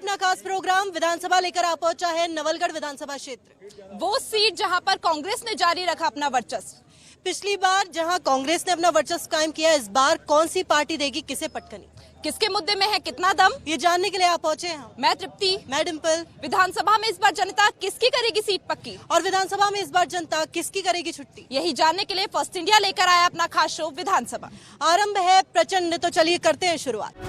अपना खास प्रोग्राम विधानसभा लेकर आ पहुंचा है नवलगढ़ विधानसभा क्षेत्र, वो सीट जहां पर कांग्रेस ने जारी रखा अपना वर्चस्व। पिछली बार जहां कांग्रेस ने अपना वर्चस्व कायम किया, इस बार कौन सी पार्टी देगी किसे पटकनी, किसके मुद्दे में है कितना दम, ये जानने के लिए आप पहुंचे हैं। मैं तृप्ति, मैं डिम्पल। विधानसभा में इस बार जनता किसकी करेगी सीट पक्की, और विधानसभा में इस बार जनता किसकी करेगी छुट्टी, यही जानने के लिए फर्स्ट इंडिया लेकर आया अपना खास शो विधानसभा। आरंभ है प्रचंड, तो चलिए करते हैं शुरुआत।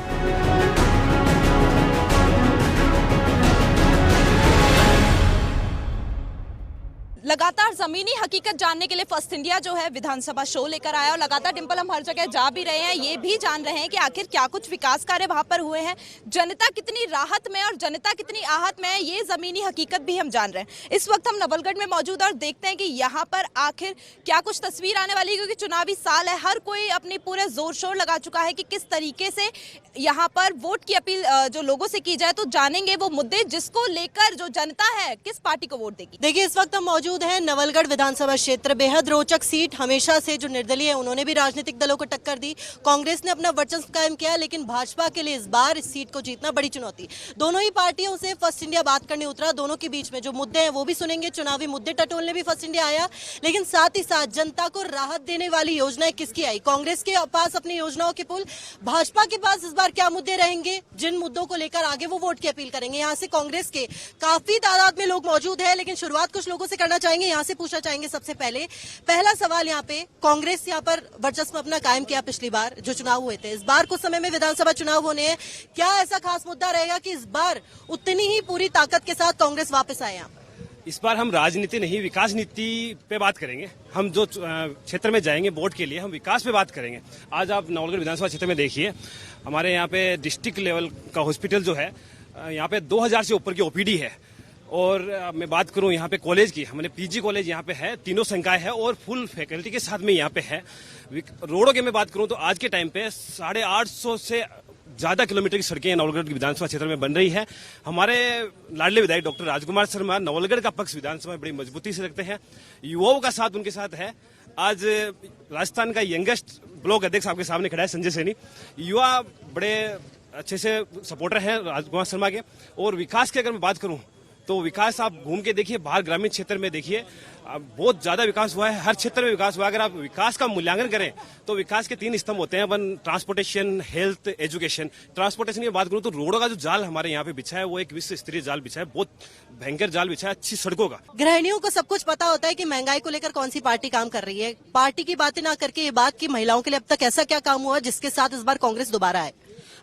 लगातार जमीनी हकीकत जानने के लिए फर्स्ट इंडिया जो है विधानसभा शो लेकर आया और लगातार डिम्पल हम हर जगह जा भी रहे हैं, ये भी जान रहे हैं कि आखिर क्या कुछ विकास कार्य वहां पर हुए हैं, जनता कितनी राहत में और जनता कितनी आहत में है, ये जमीनी हकीकत भी हम जान रहे हैं। इस वक्त हम नवलगढ़ में मौजूद हैं और देखते हैं कि यहाँ पर आखिर क्या कुछ तस्वीर आने वाली है, क्योंकि चुनावी साल है, हर कोई अपनी पूरे जोर शोर लगा चुका है कि किस तरीके से यहाँ पर वोट की अपील जो लोगों से की जाए। तो जानेंगे वो मुद्दे जिसको लेकर जो जनता है किस पार्टी को वोट देगी। देखिए, इस वक्त हम मौजूद है नवलगढ़ विधानसभा क्षेत्र, बेहद रोचक सीट। हमेशा से जो निर्दलीय है उन्होंने भी राजनीतिक दलों को टक्कर दी, कांग्रेस ने अपना वर्चस्व कायम किया, लेकिन भाजपा के लिए इस बार इस सीट को जीतना बड़ी चुनौती। दोनों ही पार्टियों से फर्स्ट इंडिया बात करने उतरा, दोनों के बीच में जो मुद्दे हैं वो भी सुनेंगे। चुनावी मुद्दे टटोलने भी फर्स्ट इंडिया आया, लेकिन साथ ही साथ जनता को राहत देने वाली योजनाएं किसकी आई। कांग्रेस के पास अपनी योजनाओं के पुल, भाजपा के पास इस बार क्या मुद्दे रहेंगे, जिन मुद्दों को लेकर आगे वो वोट की अपील करेंगे। यहाँ से कांग्रेस के काफी तादाद में लोग मौजूद है, लेकिन शुरुआत कुछ लोगों से करना चाहेंगे। यहाँ से पूछना चाहेंगे सबसे पहले, पहला सवाल यहाँ पे, कांग्रेस यहाँ पर वर्चस्व अपना कायम किया पिछली बार जो चुनाव हुए थे, इस बार कुछ समय में विधानसभा चुनाव होने हैं, क्या ऐसा खास मुद्दा रहेगा कि इस बार उतनी ही पूरी ताकत के साथ कांग्रेस वापस आए यहाँ पर? इस बार हम राजनीति नहीं विकास नीति पे बात करेंगे। हम जो क्षेत्र में जाएंगे वोट के लिए हम विकास पे बात करेंगे। आज आप नवलगढ़ विधानसभा क्षेत्र में देखिए, हमारे यहाँ पे डिस्ट्रिक्ट लेवल का हॉस्पिटल जो है, यहाँ पे 2000 से ऊपर की ओपीडी है। और मैं बात करूं यहाँ पे कॉलेज की, हमने पीजी कॉलेज यहाँ पे है, तीनों संकाय है और फुल फैकल्टी के साथ में यहाँ पे है। रोडों की मैं बात करूं तो आज के टाइम पे 850 से ज्यादा किलोमीटर की सड़कें नवलगढ़ की विधानसभा क्षेत्र में बन रही है। हमारे लाडले विधायक डॉक्टर राजकुमार शर्मा नवलगढ़ का पक्ष विधानसभा में बड़ी मजबूती से रखते हैं, युवाओं का साथ उनके साथ है। आज राजस्थान का यंगेस्ट ब्लॉक अध्यक्ष आपके सामने खड़ा है, संजय सैनी। युवा बड़े अच्छे से सपोर्टर हैं राजकुमार शर्मा के। और विकास की अगर मैं बात करूं तो विकास आप घूम के देखिए, बाहर ग्रामीण क्षेत्र में देखिए, बहुत ज्यादा विकास हुआ है, हर क्षेत्र में विकास हुआ है। अगर आप विकास का मूल्यांकन करें तो विकास के 3 स्तंभ होते हैं, one transportation, health, education. Transportation की बात करूं तो रोडों का जो जाल हमारे यहाँ पे बिछा है वो एक विश्व स्तरीय जाल बिछा है, बहुत भयंकर जाल बिछा है, अच्छी सड़कों का। गृहिणियों को सब कुछ पता होता है कि महंगाई को लेकर कौन सी पार्टी काम कर रही है। पार्टी की बातें ना करके ये बात की महिलाओं के लिए अब तक ऐसा क्या काम हुआ जिसके साथ इस बार कांग्रेस दोबारा आए।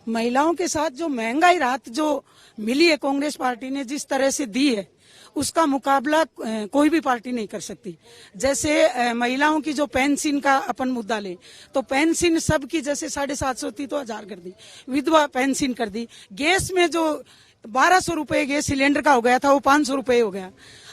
महिलाओं के साथ जो महंगाई राहत जो मिली है कांग्रेस पार्टी ने जिस तरह से दी है, उसका मुकाबला कोई भी पार्टी नहीं कर सकती। जैसे महिलाओं की जो पेंशन का अपन मुद्दा ले तो पेंशन सबकी जैसे 750 थी तो 1000 कर दी, विधवा पेंशन कर दी। गैस में जो 1200 रुपए गैस सिलेंडर का हो गया था वो 500 रुपए हो गया।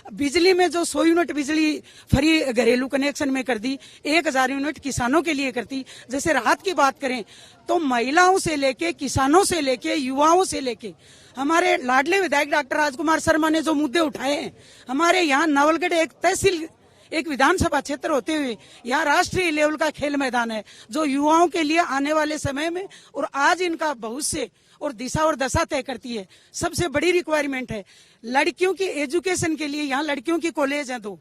बिजली में जो 100 यूनिट बिजली फ्री घरेलू कनेक्शन में कर दी, 1000 यूनिट किसानों के लिए करती। जैसे राहत की बात करें तो महिलाओं से लेके, किसानों से लेके, युवाओं से लेके हमारे लाडले विधायक डॉक्टर राजकुमार शर्मा ने जो मुद्दे उठाए हैं, हमारे यहाँ नवलगढ़ एक तहसील, एक विधानसभा क्षेत्र होते हुए यहाँ राष्ट्रीय लेवल का खेल मैदान है जो युवाओं के लिए आने वाले समय में और आज इनका भविष्य और दिशा और दशा तय करती है। सबसे बड़ी रिक्वायरमेंट है लड़कियों की एजुकेशन के लिए। यहाँ लड़कियों की कॉलेज है 2,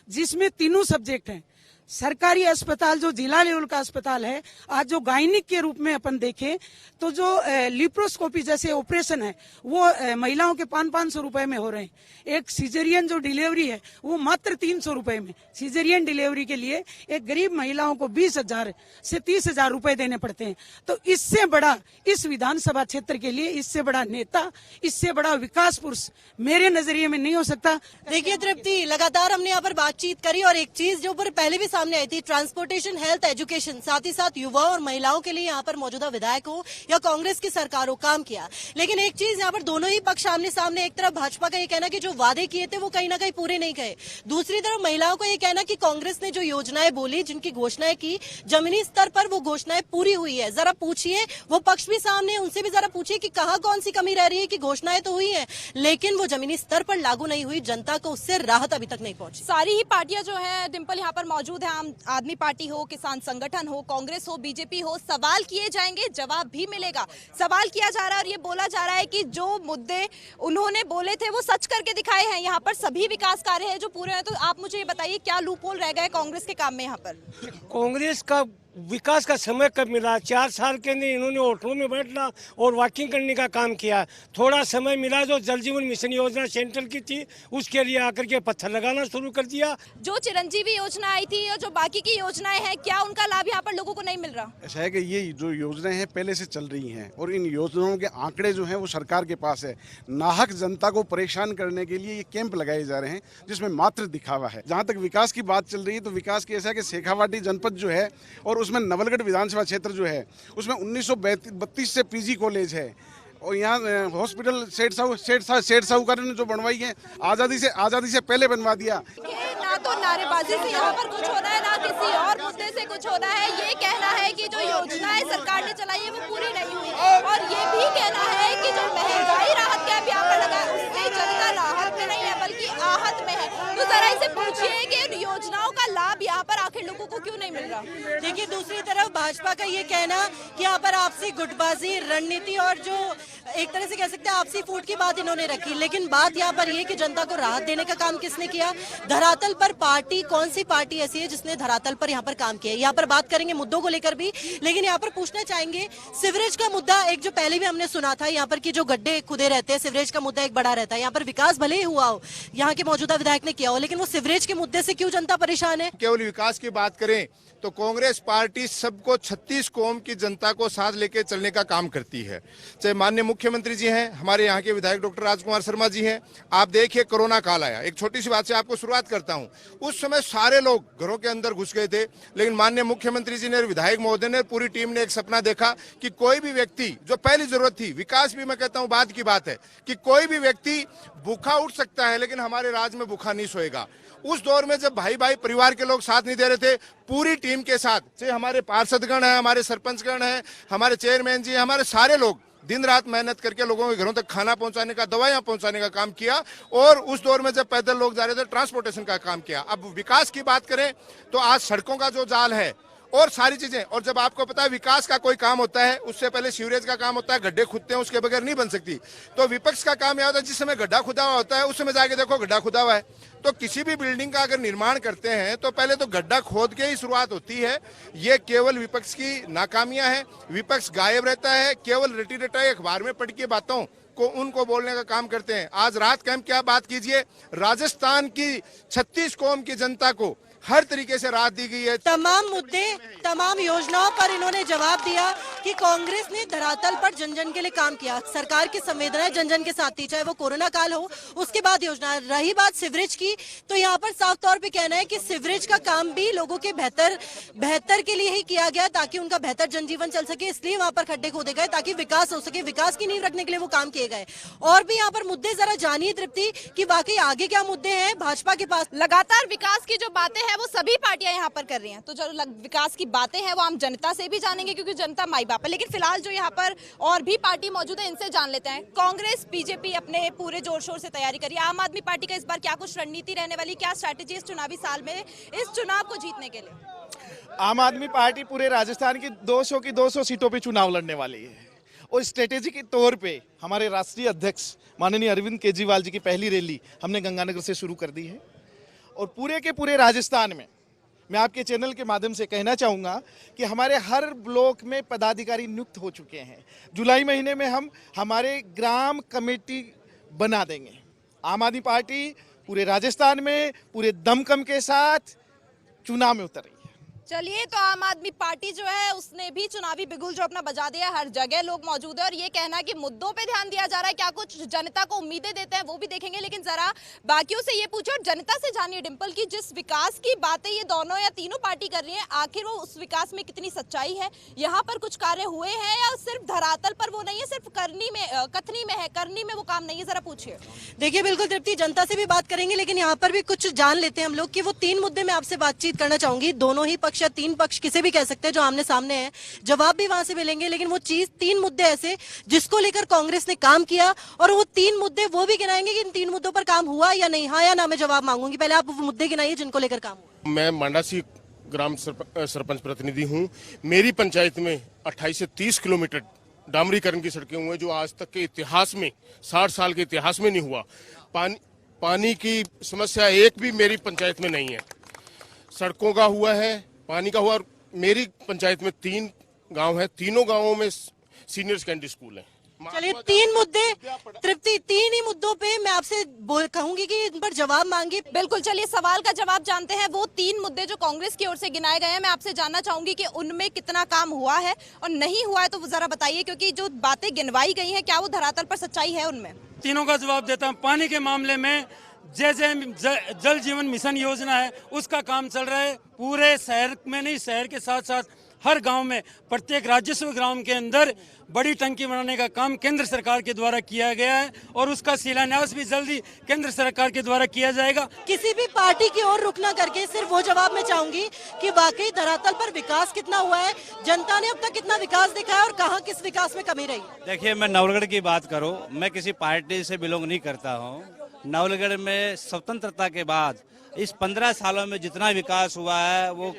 जिसमें तीनों सब्जेक्ट हैं। सरकारी अस्पताल जो जिला लेवल का अस्पताल है, आज जो गायनिक के रूप में अपन देखें तो जो लिप्रोस्कोपी जैसे ऑपरेशन है वो महिलाओं के 500 रुपए में हो रहे हैं। एक सिजेरियन जो डिलीवरी है वो मात्र 300 रुपए में। सिजेरियन डिलीवरी के लिए एक गरीब महिलाओं को 20,000 से 30,000 रुपए देने पड़ते हैं। तो इससे बड़ा इस विधानसभा क्षेत्र के लिए इससे बड़ा नेता, इससे बड़ा विकास पुरुष मेरे नजरिए में नहीं हो सकता। देखिए तृप्ति, लगातार हमने यहाँ पर बातचीत करी और एक चीज जो पहले भी सामने आई थी, ट्रांसपोर्टेशन, हेल्थ, एजुकेशन, साथ ही साथ युवा और महिलाओं के लिए यहाँ पर मौजूदा विधायक हो या कांग्रेस की सरकार हो काम किया। लेकिन एक चीज यहाँ पर दोनों ही पक्ष आमने सामने, एक तरफ भाजपा का ये कहना कि जो वादे किए थे वो कहीं ना कहीं पूरे नहीं गए, दूसरी तरफ महिलाओं का ये कहना कि कांग्रेस ने जो योजनाएं बोली, जिनकी घोषणाएं की, जमीनी स्तर पर वो घोषणाएं पूरी हुई है। जरा पूछिए, वो पक्ष भी सामने, उनसे भी जरा पूछिए कि कहाँ कौन सी कमी रह रही है कि घोषणाएं तो हुई है लेकिन वो जमीनी स्तर पर लागू नहीं हुई, जनता को उससे राहत अभी तक नहीं पहुंची। सारी ही पार्टियां जो है डिम्पल यहाँ पर मौजूद है। आम आदमी पार्टी हो, किसान संगठन हो, कांग्रेस हो, बीजेपी हो, सवाल किए जाएंगे, जवाब भी मिलेगा। सवाल किया जा रहा है और ये बोला जा रहा है कि जो मुद्दे उन्होंने बोले थे वो सच करके दिखाए हैं। यहाँ पर सभी विकास कार्य हैं जो पूरे हैं। तो आप मुझे ये बताइए, क्या लूपहोल रह गए कांग्रेस के काम में यहाँ पर? कांग्रेस का विकास का समय कब मिला? 4 साल के अंदर इन्होंने होटलों में बैठना और वॉकिंग करने का काम किया। थोड़ा समय मिला जो जल जीवन मिशन योजना सेंट्रल की थी, उसके लिए आकर के पत्थर लगाना शुरू कर दिया। जो चिरंजीवी योजना आई थी और जो बाकी की योजनाएं हैं, क्या उनका लाभ यहाँ पर लोगों को नहीं मिल रहा? ऐसा है कि ये जो योजनाएं हैं पहले से चल रही हैं और इन योजनाओं के आंकड़े जो हैं वो सरकार के पास है। नाहक जनता को परेशान करने के लिए ये कैंप लगाए जा रहे हैं जिसमें मात्र दिखावा है। जहाँ तक विकास की बात चल रही है तो विकास की ऐसा है कि शेखावाटी जनपद जो है और उसमें नवलगढ़ विधानसभा क्षेत्र जो है उसमें 1932 से पीजी कॉलेज है और यहाँ हॉस्पिटल सेठ साहूकार ने जो बनवाई है आज़ादी से पहले बनवा दिया। ना तो नारेबाजी से यहाँ पर कुछ होना है, ना किसी और मुद्दे से कुछ होना है। ये कहना है कि जो योजनाएं सरकार ने चलाई है वो पूरी नहीं हुई और ये भी कहना है कि जो महंगाई राहत कैंप यहाँ पर लगा है उससे जनता राहत में नहीं है बल्कि आहत में है। तो जरा इसे पूछिए कि इन योजनाओं का लाभ यहाँ पर आखिर लोगों को क्यों नहीं मिल रहा? देखिए, दूसरी तरफ भाजपा का ये कहना कि यहाँ पर आपसी गुटबाजी रणनीति और जो एक तरह से कह सकते हैं आपसी फूट की बात इन्होंने रखी, लेकिन बात यहाँ पर ये कि जनता को राहत देने का काम किसने किया? धरातल पर पार्टी, कौन सी पार्टी ऐसी है जिसने धरातल पर यहाँ पर काम किया? यहाँ पर बात करेंगे मुद्दों को लेकर भी, लेकिन यहाँ पर पूछना चाहेंगे सीवरेज का मुद्दा एक जो पहले भी हमने सुना था, यहाँ पर की जो गड्ढे खुदे रहते हैं, सीवरेज का मुद्दा एक बड़ा रहता है। यहाँ पर विकास भले ही हुआ हो, यहाँ के मौजूदा विधायक ने किया हो, लेकिन वो सीवरेज के मुद्दे से क्यों जनता परेशान है? केवल विकास की बात करें तो कांग्रेस पार्टी सबको 36 कौम की जनता को साथ लेकर चलने का काम करती है। चाहे माननीय मुख्यमंत्री जी हैं, हमारे यहाँ के विधायक डॉक्टर राजकुमार शर्मा जी हैं। आप देखिए, कोरोना काल आया, एक छोटी सी बात से आपको शुरुआत करता हूँ। उस समय सारे लोग घरों के अंदर घुस गए थे, लेकिन माननीय मुख्यमंत्री जी ने, विधायक महोदय ने, पूरी टीम ने एक सपना देखा कि कोई भी व्यक्ति, जो पहली जरूरत थी, विकास भी मैं कहता हूँ बाद की बात है, कि कोई भी व्यक्ति भूखा उठ सकता है लेकिन हमारे राज्य में भूखा नहीं सोएगा। उस दौर में जब भाई भाई परिवार के लोग साथ नहीं दे रहे थे, पूरी टीम के साथ, चाहे हमारे पार्षदगण हैं, हमारे सरपंचगण हैं, हमारे चेयरमैन जी, हमारे सारे लोग दिन रात मेहनत करके लोगों के घरों तक खाना पहुंचाने का, दवाइयां पहुंचाने का काम किया। और उस दौर में जब पैदल लोग जा रहे थे, ट्रांसपोर्टेशन का काम किया। अब विकास की बात करें तो आज सड़कों का जो जाल है और सारी चीजें, और जब आपको पता है विकास का कोई काम होता है उससे पहले सीवरेज का काम होता है, गड्ढे खुदते हैं, उसके बगैर नहीं बन सकती। तो विपक्ष का काम यह होता है जिस समय गड्ढा खुदा हुआ होता है उस समय जाके देखो गड्ढा खुदा हुआ है। तो किसी भी बिल्डिंग का अगर निर्माण करते हैं तो पहले तो गड्ढा खोद के ही शुरुआत होती है। ये केवल विपक्ष की नाकामियां हैं। विपक्ष गायब रहता है, केवल रटी रटाई अखबार में पढ़ के बातों को उनको बोलने का काम करते हैं। आज रात कैंप क्या बात कीजिए, राजस्थान की 36 कौम की जनता को हर तरीके से राहत दी गई है। तमाम मुद्दे, तमाम योजनाओं पर इन्होंने जवाब दिया कि कांग्रेस ने धरातल पर जन जन के लिए काम किया। सरकार की संवेदनाएं जन जन के साथ थी, चाहे वो कोरोना काल हो, उसके बाद योजना। रही बात सीवरेज की, तो यहाँ पर साफ तौर पे कहना है कि सीवरेज का काम भी लोगों के बेहतर के लिए ही किया गया ताकि उनका बेहतर जनजीवन चल सके, इसलिए वहां पर खड्डे खोदे गए ताकि विकास हो सके। विकास की नींव रखने के लिए वो काम किए गए। और भी यहाँ पर मुद्दे जरा जानिए तृप्ति कि वाकई आगे क्या मुद्दे हैं भाजपा के पास। लगातार विकास की जो बातें हैं वो सभी पार्टियां यहाँ पर कर रही हैं, तो जो विकास की बातें हैं वो हम जनता से भी जानेंगे क्योंकि जनता माई बाप है। लेकिन फिलहाल जो यहाँ पर और भी पार्टी मौजूद है इनसे जान लेते हैं। कांग्रेस, बीजेपी अपने पूरे जोर शोर से तैयारी करी। आम आदमी पार्टी का इस बार क्या कुछ रणनीति रहने वाली, क्या स्ट्रैटेजी इस चुनावी साल में इस चुनाव को जीतने के लिए? आम आदमी पार्टी पूरे राजस्थान की 200 सीटों पे चुनाव लड़ने वाली है और स्ट्रेटेजी के तौर पे हमारे राष्ट्रीय अध्यक्ष माननीय अरविंद केजरीवाल जी की पहली रैली हमने गंगानगर से शुरू कर दी है। और पूरे के पूरे राजस्थान में मैं आपके चैनल के माध्यम से कहना चाहूँगा कि हमारे हर ब्लॉक में पदाधिकारी नियुक्त हो चुके हैं। जुलाई महीने में हम हमारे ग्राम कमेटी बना देंगे। आम आदमी पार्टी पूरे राजस्थान में पूरे दमखम के साथ चुनाव में उतर रही है। चलिए, तो आम आदमी पार्टी जो है उसने भी चुनावी बिगुल जो अपना बजा दिया। हर जगह लोग मौजूद है और ये कहना है कि मुद्दों पे ध्यान दिया जा रहा है। क्या कुछ जनता को उम्मीदें देते हैं वो भी देखेंगे, लेकिन जरा बाकियों से ये पूछो और जनता से जानिए डिंपल की जिस विकास की बातें ये दोनों या तीनों पार्टी कर रही है, आखिर वो उस विकास में कितनी सच्चाई है? यहाँ पर कुछ कार्य हुए हैं या सिर्फ धरातल पर वो नहीं है, सिर्फ कथनी में है, करनी में वो काम नहीं है? जरा पूछिए। देखिए, बिल्कुल तृप्ति, जनता से भी बात करेंगे, लेकिन यहाँ पर भी कुछ जान लेते हैं हम लोग कि वो 3 मुद्दे में आपसे बातचीत करना चाहूंगी। दोनों ही पक्ष या 3 पक्ष किसे भी कह सकते हैं जो आमने सामने है, जवाब भी वहां से मिलेंगे। लेकिन वो 3 मुद्दे ऐसे जिसको लेकर कांग्रेस ने काम किया और वो 3 मुद्दे वो भी गिनाएंगे कि इन 3 मुद्दों पर काम हुआ या नहीं। हाँ या ना में जवाब मांगूंगी। पहले आप वो मुद्दे गिनाइए जिनको लेकर काम हुआ। मैं मांडासी सरपंच प्रतिनिधि हूँ। मेरी पंचायत में 28 से 30 किलोमीटर डामरीकरण की सड़कें हुए जो आज तक के इतिहास में 60 साल के इतिहास में नहीं हुआ। पानी की समस्या एक भी मेरी पंचायत में नहीं है। सड़कों का हुआ है, पानी का हुआ। और मेरी पंचायत में 3 गांव है, तीनों गांवों में सीनियर सेकेंडरी स्कूल है। चलिए 3 मुद्दे तृप्ति, 3 ही मुद्दों पे मैं आपसे कहूंगी कि इन पर जवाब मांगी। बिल्कुल, चलिए सवाल का जवाब जानते हैं। वो 3 मुद्दे जो कांग्रेस की ओर से गिनाए गए हैं, मैं आपसे जानना चाहूंगी कि उनमें कितना काम हुआ है और नहीं हुआ है तो वो जरा बताइए, क्योंकि जो बातें गिनवाई गई हैं क्या वो धरातल पर सच्चाई है उनमें? तीनों का जवाब देता हूँ। पानी के मामले में जल जीवन मिशन योजना है, उसका काम चल रहा है। पूरे शहर में नहीं, शहर के साथ साथ हर गांव में, प्रत्येक राजस्व ग्राम के अंदर बड़ी टंकी बनाने का काम केंद्र सरकार के द्वारा किया गया है और उसका शिलान्यास भी जल्दी केंद्र सरकार के द्वारा किया जाएगा। किसी भी पार्टी की ओर रुक ना करके सिर्फ वो जवाब मैं चाहूंगी कि वाकई धरातल पर विकास कितना हुआ है, जनता ने अब तक कितना विकास दिखाया और कहाँ किस विकास में कमी रही। देखिए, मैं नवलगढ़ की बात करूं, मैं किसी पार्टी से बिलोंग नहीं करता हूं। नवलगढ़ में स्वतंत्रता के बाद इस 15 सालों में जितना विकास हुआ है वो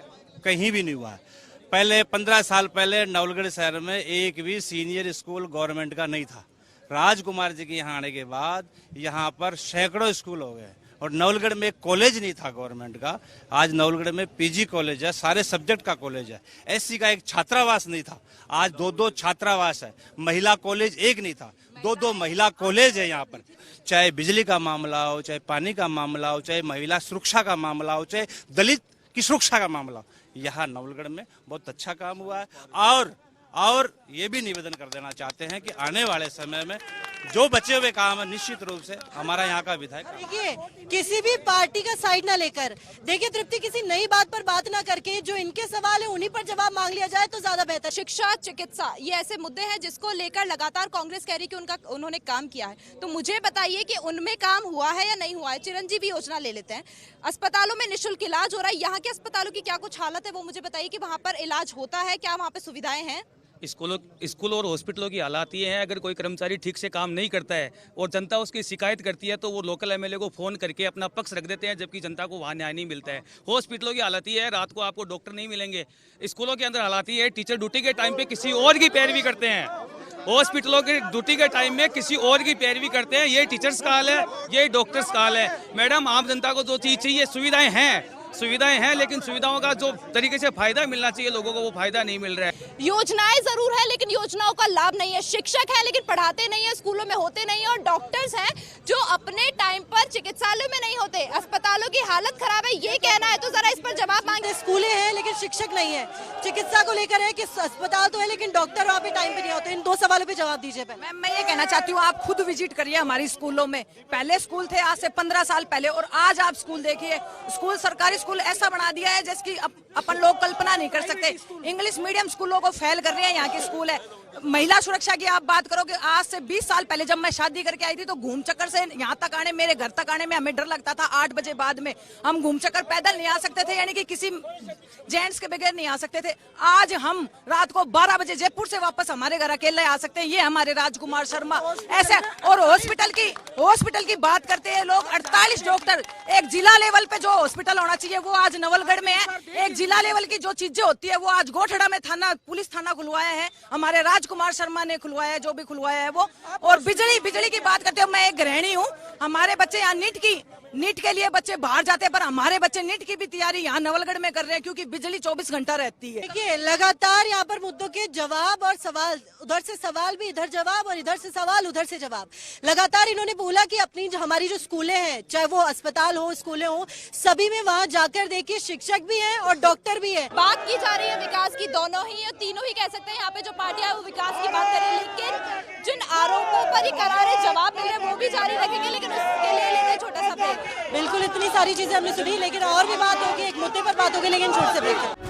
कहीं भी नहीं हुआ है। पहले 15 साल पहले नवलगढ़ शहर में एक भी सीनियर स्कूल गवर्नमेंट का नहीं था। राजकुमार जी के यहाँ आने के बाद यहाँ पर सैकड़ों स्कूल हो गए और नवलगढ़ में एक कॉलेज नहीं था गवर्नमेंट का। आज नवलगढ़ में पीजी कॉलेज है, सारे सब्जेक्ट का कॉलेज है। एससी का एक छात्रावास नहीं था, आज 2-2 छात्रावास है। महिला कॉलेज एक नहीं था, 2-2 महिला कॉलेज है यहाँ पर। चाहे बिजली का मामला हो, चाहे पानी का मामला हो, चाहे महिला सुरक्षा का मामला हो, चाहे दलित की सुरक्षा का मामला हो, यहाँ नवलगढ़ में बहुत अच्छा काम हुआ है। और ये भी निवेदन कर देना चाहते हैं कि आने वाले समय में जो बचे हुए काम है निश्चित रूप से हमारा यहाँ का विधायक। देखिए, किसी भी पार्टी का साइड ना लेकर, देखिए तृप्ति, किसी नई बात पर बात ना करके जो इनके सवाल है उन्हीं पर जवाब मांग लिया जाए तो ज्यादा बेहतर। शिक्षा, चिकित्सा, ये ऐसे मुद्दे हैं जिसको लेकर लगातार कांग्रेस कह रही कि उन्होंने काम किया है। तो मुझे बताइए कि उनमें काम हुआ है या नहीं हुआ है। चिरंजीवी योजना ले लेते हैं, अस्पतालों में निःशुल्क इलाज हो रहा है। यहाँ के अस्पतालों की क्या कुछ हालत है वो मुझे बताइए कि वहाँ पर इलाज होता है, क्या वहाँ पे सुविधाएं हैं? स्कूल और हॉस्पिटलों की हालात ये हैं, अगर कोई कर्मचारी ठीक से काम नहीं करता है और जनता उसकी शिकायत करती है तो वो लोकल एमएलए को फ़ोन करके अपना पक्ष रख देते हैं, जबकि जनता को वहाँ न्याय नहीं मिलता है। हॉस्पिटलों की हालत ये है, रात को आपको डॉक्टर नहीं मिलेंगे। स्कूलों के अंदर हालात ये है, टीचर ड्यूटी के टाइम पे किसी और की पैरवी करते हैं। हॉस्पिटलों के ड्यूटी के टाइम में किसी और की पैरवी करते हैं। ये टीचर्स का हाल है, ये डॉक्टर्स का हाल है। मैडम, आम जनता को जो चीज़ चाहिए, सुविधाएं हैं, लेकिन सुविधाओं का जो तरीके से फायदा मिलना चाहिए लोगों को, वो फायदा नहीं मिल रहा है। योजनाएं जरूर है लेकिन योजनाओं का लाभ नहीं है। शिक्षक है लेकिन पढ़ाते नहीं है, स्कूलों में होते नहीं है। और डॉक्टर्स हैं जो अपने टाइम पर चिकित्सालयों में नहीं होते। अस्पतालों की हालत खराब है, ये कहना है तो जरा इस पर जवाब मांगे। स्कूलें हैं लेकिन शिक्षक नहीं है। चिकित्सा को लेकर है कि अस्पताल तो है लेकिन डॉक्टर वहाँ पे टाइम पे नहीं होते। इन 2 सवालों पे जवाब दीजिए। मैम, मैं ये कहना चाहती हूँ, आप खुद विजिट करिए हमारी स्कूलों में। पहले स्कूल थे आज से 15 साल पहले, और आज आप स्कूल देखिए। स्कूल, सरकारी स्कूल ऐसा बना दिया है जिसकी अपन लोग कल्पना नहीं कर सकते। इंग्लिश मीडियम स्कूलों को फेल कर रहे हैं यहाँ के स्कूल है। महिला सुरक्षा की आप बात करोगे, आज से 20 साल पहले जब मैं शादी करके आई थी तो घूम चक्कर से यहाँ तक आने, मेरे घर तक आने में हमें डर लगता था। 8 बजे बाद में हम घूम चक्कर पैदल नहीं आ सकते थे, यानी कि किसी जेंट्स के बगैर नहीं आ सकते थे। आज हम रात को 12 बजे जयपुर से वापस हमारे घर अकेले आ सकते हैं। ये हमारे राजकुमार शर्मा ऐसे। और हॉस्पिटल की बात करते हैं लोग, 48 डॉक्टर। एक जिला लेवल पे जो हॉस्पिटल होना चाहिए वो आज नवलगढ़ में है। एक जिला लेवल की जो चीजें होती है वो आज गोठड़ा में पुलिस थाना खुलवाया है, हमारे राजकुमार शर्मा ने खुलवाया है, जो भी खुलवाया है वो। और बिजली की बात करते हो, मैं एक गृहिणी हूँ। हमारे बच्चे यहाँ नीट के लिए बच्चे बाहर जाते हैं, पर हमारे बच्चे नीट की भी तैयारी यहाँ नवलगढ़ में कर रहे हैं क्योंकि बिजली 24 घंटा रहती है। देखिए, लगातार यहाँ पर मुद्दों के जवाब और सवाल, उधर से सवाल भी, इधर जवाब, और इधर से सवाल, उधर से जवाब। लगातार इन्होंने बोला कि अपनी हमारी जो स्कूलें हैं, चाहे वो अस्पताल हो, स्कूलें हो, सभी में वहाँ जाकर देखिए शिक्षक भी है और डॉक्टर भी है। बात की जा रही है विकास की, दोनों ही और तीनों ही कह सकते हैं यहाँ पे जो पार्टियां वो विकास की बात करें, लेकिन जिन आरोपों पर ही करारे जवाब मिल रहे वो भी जारी रखेंगे। लेकिन उसके लिए लेते हैं छोटा सा ब्रेक। बिल्कुल, इतनी सारी चीजें हमने सुनी, लेकिन और भी बात होगी, एक मुद्दे पर बात होगी, लेकिन छोटे से ब्रेक।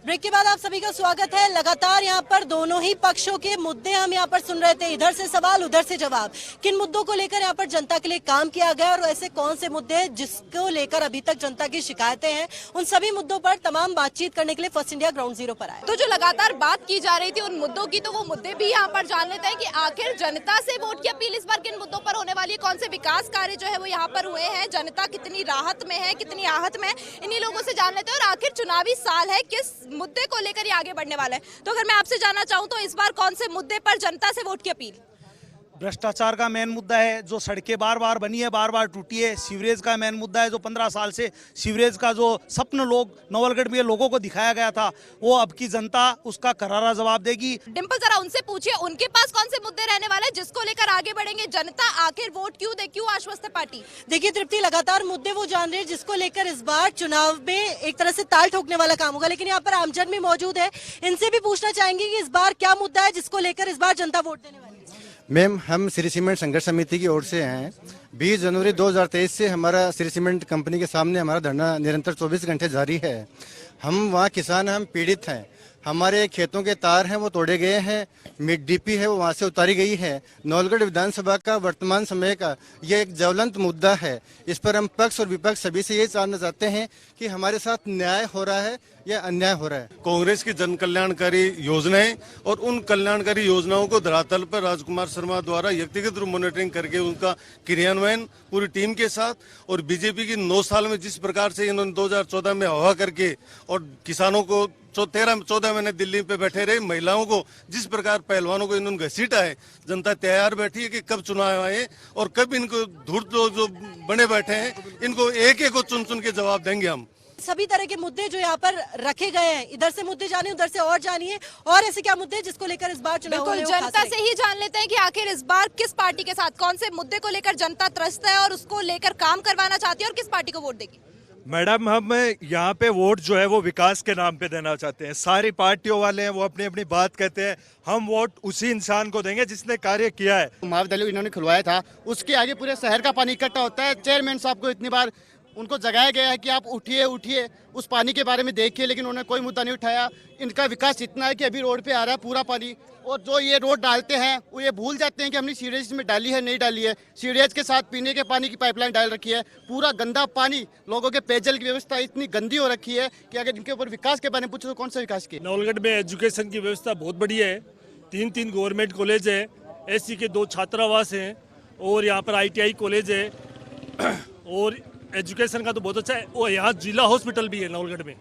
ब्रेक के बाद आप सभी का स्वागत है। लगातार यहाँ पर दोनों ही पक्षों के मुद्दे हम यहाँ पर सुन रहे थे, इधर से सवाल उधर से जवाब। किन मुद्दों को लेकर यहाँ पर जनता के लिए काम किया गया और ऐसे कौन से मुद्दे हैं जिसको लेकर अभी तक जनता की शिकायतें हैं, उन सभी मुद्दों पर तमाम बातचीत करने के लिए फर्स्ट इंडिया ग्राउंड जीरो पर आए। तो जो लगातार बात की जा रही थी उन मुद्दों की, तो वो मुद्दे भी यहाँ पर जान लेते हैं कि आखिर जनता से वोट की अपील इस बार किन मुद्दों पर होने वाली है, कौन से विकास कार्य जो है वो यहाँ पर हुए हैं, जनता कितनी राहत में है, कितनी आहत में है, इन्हीं लोगों से जान लेते हैं। और आखिर चुनावी साल है, किस मुद्दे को लेकर ये आगे बढ़ने वाला है। तो अगर मैं आपसे जानना चाहूँ तो इस बार कौन से मुद्दे पर जनता से वोट की अपील? भ्रष्टाचार का मेन मुद्दा है, जो सड़कें बार बार बनी है, बार बार टूटी है। सीवरेज का मेन मुद्दा है, जो 15 साल से सीवरेज का जो सपन लोग नवलगढ़ में लोगों को दिखाया गया था, वो अब की जनता उसका करारा जवाब देगी। डिम्पल, जरा उनसे पूछिए उनके पास कौन से मुद्दे रहने वाले हैं जिसको लेकर आगे बढ़ेंगे। जनता आखिर वोट क्यों दे, क्यों आश्वस्त है पार्टी? देखिए तृप्ति, लगातार मुद्दे वो जान रहे हैं जिसको लेकर इस बार चुनाव में एक तरह से ताल ठोकने वाला काम होगा। लेकिन यहाँ पर आमजन भी मौजूद है, इनसे भी पूछना चाहेंगे कि इस बार क्या मुद्दा है जिसको लेकर इस बार जनता वोट देने वाली है। मैम, हम श्री सीमेंट संघर्ष समिति की ओर से हैं। 20 जनवरी 2023 से हमारा श्री सीमेंट कंपनी के सामने हमारा धरना निरंतर 24 घंटे जारी है। हम वहाँ किसान हैं, हम पीड़ित हैं। हमारे खेतों के तार हैं वो तोड़े गए हैं, मिड डीपी है वो वहाँ से उतारी गई है। नवलगढ़ विधानसभा का वर्तमान समय का ये एक ज्वलंत मुद्दा है। इस पर हम पक्ष और विपक्ष सभी से ये जानना चाहते हैं कि हमारे साथ न्याय हो रहा है या अन्याय हो रहा है। कांग्रेस की जन कल्याणकारी योजनाएं और उन कल्याणकारी योजनाओं को धरातल पर राजकुमार शर्मा द्वारा व्यक्तिगत रूप मॉनिटरिंग करके उनका क्रियान्वयन पूरी टीम के साथ, और बीजेपी की 9 साल में जिस प्रकार से इन्होंने 2014 में हवा करके और किसानों को 13-14 महीने दिल्ली पे बैठे रहे, महिलाओं को जिस प्रकार पहलवानों को इन्होंने घसीटा है, जनता तैयार बैठी है कि कब चुनाव आए और कब इनको धूर्त लोग जो बने बैठे हैं इनको एक एक को चुन चुन के जवाब देंगे हम। सभी तरह के मुद्दे जो यहाँ पर रखे गए हैं, इधर से मुद्दे जानिए, उधर से और जानिए, और ऐसे क्या मुद्दे जिसको लेकर इस बार चुनाव बिल्कुल जनता से ही जान लेते हैं कि आखिर इस बार किस पार्टी के साथ कौन से मुद्दे को लेकर जनता त्रस्त है और उसको लेकर काम करवाना चाहती है और किस पार्टी को वोट देगी। मैडम, हम यहाँ पे वोट जो है वो विकास के नाम पे देना चाहते हैं। सारी पार्टियों वाले हैं वो अपनी अपनी बात कहते हैं, हम वोट उसी इंसान को देंगे जिसने कार्य किया है। महाविद्यालय इन्होंने खुलवाया था, उसके आगे पूरे शहर का पानी इकट्ठा होता है। चेयरमैन साहब को इतनी बार उनको जगाया गया है कि आप उठिए उठिए उस पानी के बारे में देखिए, लेकिन उन्होंने कोई मुद्दा नहीं उठाया। इनका विकास इतना है कि अभी रोड पे आ रहा है पूरा पानी, और जो ये रोड डालते हैं वो ये भूल जाते हैं कि हमने सीवरेज में डाली है नहीं डाली है। सीवरेज के साथ पीने के पानी की पाइपलाइन डाल रखी है, पूरा गंदा पानी, लोगों के पेयजल की व्यवस्था इतनी गंदी हो रखी है कि अगर इनके ऊपर विकास के बारे में पूछो तो कौन सा विकास किया। नवलगढ़ में एजुकेशन की व्यवस्था बहुत बढ़िया है। 3 गवर्नमेंट कॉलेज है, एससी के 2 छात्रावास हैं, और यहाँ पर ITI कॉलेज है, और एजुकेशन का तो बहुत अच्छा है। और यहाँ जिला हॉस्पिटल भी है नवलगढ़ में।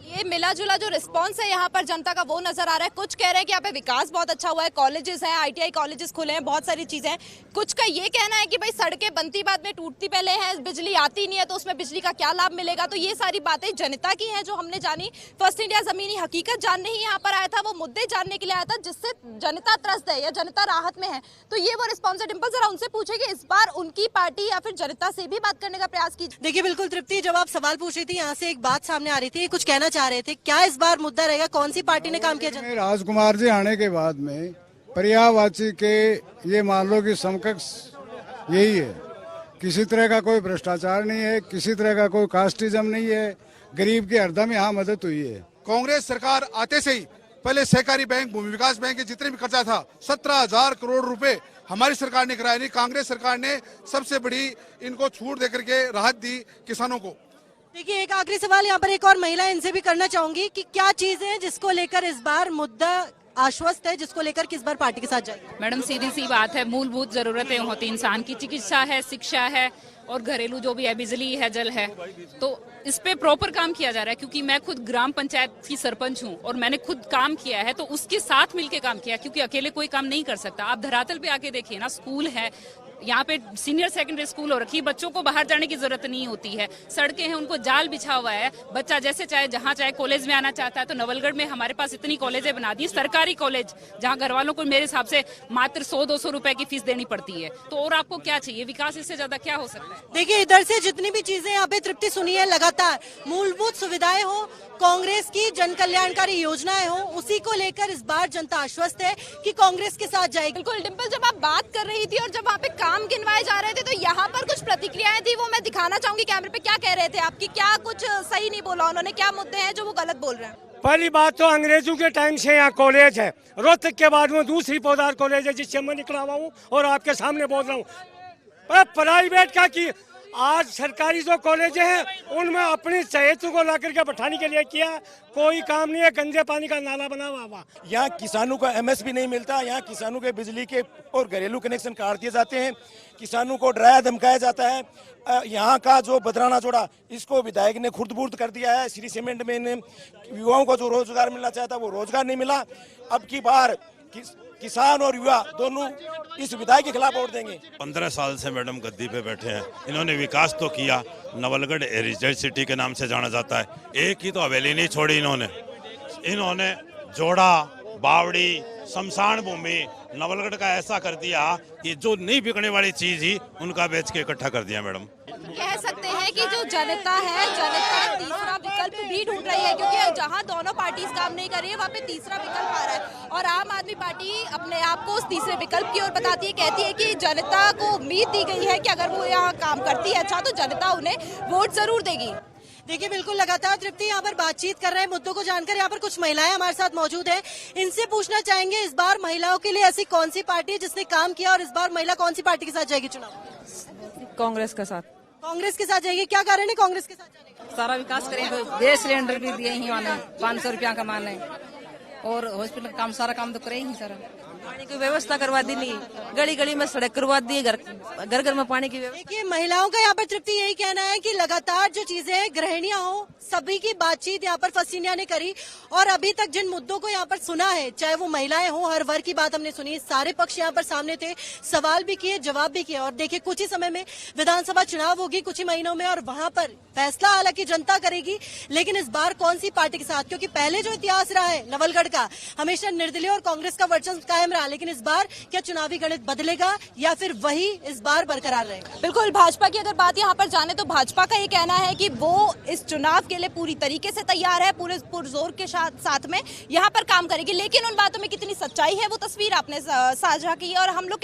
ये मिला जुला जो रिस्पांस है यहाँ पर जनता का वो नजर आ रहा है। कुछ कह रहे हैं कि यहाँ पे विकास बहुत अच्छा हुआ है, कॉलेजेस हैं, ITI कॉलेजेस खुले हैं, बहुत सारी चीजें हैं। कुछ का ये कहना है कि भाई सड़कें बनती बाद में टूटती पहले हैं, बिजली आती नहीं है, तो उसमें बिजली का क्या लाभ मिलेगा। तो ये सारी बातें जनता की हैं जो हमने जानी। फर्स्ट इंडिया जमीनी हकीकत जानने ही यहाँ पर आया था, वो मुद्दे जानने के लिए आया था जिससे जनता त्रस्त है या जनता राहत में है। तो ये वो रिस्पॉन्स है। डिम्पल, जरा उनसे पूछे कि इस बार उनकी पार्टी या फिर जनता से भी बात करने का प्रयास कीजिए। देखिए बिल्कुल तृप्ति, जब आप सवाल पूछ रही थी यहाँ से एक बात सामने आ रही थी, कुछ कहना चाह रहे थे, क्या इस बार मुद्दा रहेगा, कौन सी पार्टी ने काम किया? राजकुमार जी आने के बाद में पर्यायवाची के ये मान लो कि समकक्ष यही है। किसी तरह का कोई भ्रष्टाचार नहीं है, किसी तरह का कोई कास्टिज्म नहीं है, गरीब की हरदम यहाँ मदद हुई है। कांग्रेस सरकार आते से ही पहले सहकारी बैंक, भूमि विकास बैंक के जितने भी खर्चा था 17,000 करोड़ रुपए हमारी सरकार ने कराया। नहीं, कांग्रेस सरकार ने सबसे बड़ी इनको छूट देकर के राहत दी किसानों को। देखिए एक आखिरी सवाल यहाँ पर एक और महिला, इनसे भी करना चाहूंगी कि क्या चीज है जिसको लेकर इस बार मुद्दा आश्वस्त है, जिसको लेकर किस बार पार्टी के साथ जाएगी? मैडम, सीधी सी बात है, मूलभूत जरूरतें होती इंसान की, चिकित्सा है, शिक्षा है, और घरेलू जो भी है, बिजली है, जल है, तो इस पे प्रॉपर काम किया जा रहा है। क्योंकि मैं खुद ग्राम पंचायत की सरपंच हूँ और मैंने खुद काम किया है, तो उसके साथ मिलके काम किया, क्योंकि अकेले कोई काम नहीं कर सकता। आप धरातल पे आके देखिए ना, स्कूल है यहाँ पे, सीनियर सेकेंडरी स्कूल हो रखी है, बच्चों को बाहर जाने की जरूरत नहीं होती है, सड़कें हैं, उनको जाल बिछा हुआ है, बच्चा जैसे चाहे जहाँ चाहे कॉलेज में आना चाहता है। तो नवलगढ़ में हमारे पास इतनी कॉलेजें बना दी, सरकारी कॉलेज, जहाँ घर वालों को मेरे हिसाब से मात्र 100-200 रुपए की फीस देनी पड़ती है। तो और आपको क्या चाहिए? विकास इससे ज्यादा क्या हो सकता है? देखिए इधर से जितनी भी चीजें यहाँ पे तृप्ति सुनी है, लगातार मूलभूत सुविधाएं हो, कांग्रेस की जन कल्याणकारी योजनाएं हो, उसी को लेकर इस बार जनता आश्वस्त है कि कांग्रेस के साथ जाएगी। बिल्कुल डिम्पल, जब आप बात कर रही थी और जब वहाँ पे काम गिनवाए जा रहे थे तो यहाँ पर कुछ प्रतिक्रियाएं थी, वो मैं दिखाना चाहूंगी कैमरे पे। क्या कह रहे थे आपकी? क्या कुछ सही नहीं बोला उन्होंने? क्या मुद्दे हैं जो वो गलत बोल रहे हैं? पहली बात तो अंग्रेजों के टाइम से यहाँ कॉलेज है, रोहतक के बाद में दूसरी पौधार कॉलेज है जिससे मैं निकला हुआ हूँ और आपके सामने बोल रहा हूँ। प्राइवेट का की आज सरकारी जो कॉलेज हैं उनमें अपनी सेहत को ला करके बैठाने के लिए किया, कोई काम नहीं है, गंदे पानी का नाला बना हुआ। यहाँ किसानों का एमएसपी नहीं मिलता, यहाँ किसानों के बिजली के और घरेलू कनेक्शन काट दिए जाते हैं, किसानों को डराया धमकाया जाता है। यहाँ का जो बदराना जोड़ा इसको विधायक ने खुर्द-बुर्द कर दिया है। श्री सीमेंट में युवाओं को जो रोजगार मिलना चाहता वो रोजगार नहीं मिला। अब की बार किसान और युवा दोनों इस विधायक के खिलाफ वोट देंगे। 15 साल से मैडम गद्दी पे बैठे हैं, इन्होंने विकास तो किया, नवलगढ़ हेरिटेज सिटी के नाम से जाना जाता है, एक ही तो हवेली नहीं छोड़ी इन्होंने जोड़ा, बावड़ी, शमशान भूमि नवलगढ़ का ऐसा कर दिया कि जो नहीं बिकने वाली चीज ही उनका बेच के इकट्ठा कर दिया। मैडम कह सकते हैं कि जो जनता है, जनता तीसरा विकल्प भी ढूंढ रही है, क्योंकि जहां दोनों पार्टीज काम नहीं कर रही है वहां पे तीसरा विकल्प आ रहा है और आम आदमी पार्टी अपने आप को उस तीसरे विकल्प की ओर बताती है, कहती है कि जनता को उम्मीद दी गई है कि अगर वो यहाँ काम करती है अच्छा तो जनता उन्हें वोट जरूर देगी। देखिए बिल्कुल लगातार तृप्ति यहाँ पर बातचीत कर रहे हैं मुद्दों को जानकर। यहाँ पर कुछ महिलाएं हमारे साथ मौजूद हैं, इनसे पूछना चाहेंगे इस बार महिलाओं के लिए ऐसी कौन सी पार्टी है जिसने काम किया और इस बार महिला कौन सी पार्टी के साथ जाएगी चुनाव? कांग्रेस के साथ। कांग्रेस के साथ जाएगी, क्या कारण है कांग्रेस के साथ जाने का? सारा विकास करें तो गैस सिलेंडर भी दिए ही वाले 500 रुपया कमाने और हॉस्पिटल काम सारा काम तो करे ही सारा। पानी की व्यवस्था करवा दी, नहीं गली गली में सड़क करवा दी, घर घर में पानी की व्यवस्था। देखिए महिलाओं का यहाँ पर तृप्ति यही कहना है कि लगातार जो चीजें गृहिणियां हो सभी की बातचीत यहाँ पर फर्स्ट इंडिया ने करी और अभी तक जिन मुद्दों को यहाँ पर सुना है, चाहे वो महिलाएं हो, हर वर्ग की बात हमने सुनी, सारे पक्ष यहाँ पर सामने थे, सवाल भी किए, जवाब भी किए। और देखिए कुछ ही समय में विधानसभा चुनाव होगी, कुछ ही महीनों में, और वहां पर फैसला हालांकि जनता करेगी, लेकिन इस बार कौन सी पार्टी के साथ, क्योंकि पहले जो इतिहास रहा है नवलगढ़ का हमेशा निर्दलीय और कांग्रेस का वर्चस्व कायम रहा, लेकिन इस बार क्या चुनावी गणित बदलेगा या फिर वही इस बार बरकरार रहेगा? बिल्कुल, भाजपा की अगर बात यहाँ पर जाने तो भाजपा का ये कहना है कि वो इस चुनाव के लिए पूरी तरीके से तैयार है, पूरे पुरजोर के साथ में यहाँ पर काम करेगी, लेकिन उन बातों में कितनी सच्चाई है वो तस्वीर आपने साझा की और हम लोग